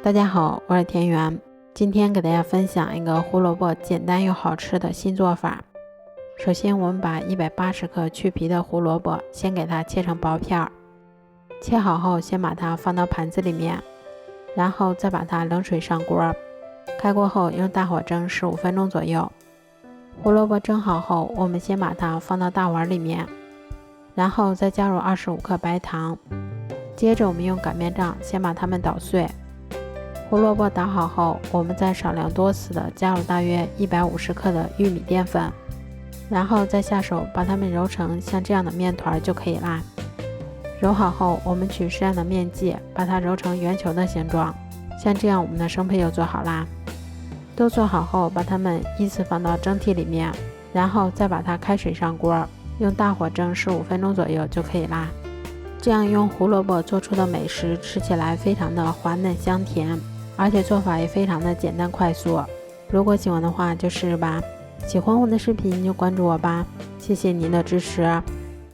大家好，我是田园，今天给大家分享一个胡萝卜简单又好吃的新做法。首先我们把180克去皮的胡萝卜先给它切成薄片儿，切好后先把它放到盘子里面，然后再把它冷水上锅，开锅后用大火蒸15分钟左右。胡萝卜蒸好后，我们先把它放到大碗里面，然后再加入25克白糖，接着我们用擀面杖先把它们捣碎。胡萝卜捣好后，我们再少量多次的加入大约150克的玉米淀粉，然后再下手把它们揉成像这样的面团就可以啦。揉好后，我们取适量的面剂，把它揉成圆球的形状，像这样我们的生胚就做好啦。都做好后，把它们依次放到蒸屉里面，然后再把它开水上锅，用大火蒸15分钟左右就可以啦。这样用胡萝卜做出的美食吃起来非常的滑嫩香甜，而且做法也非常的简单快速。如果喜欢的话就试试吧，喜欢我的视频就关注我吧，谢谢您的支持。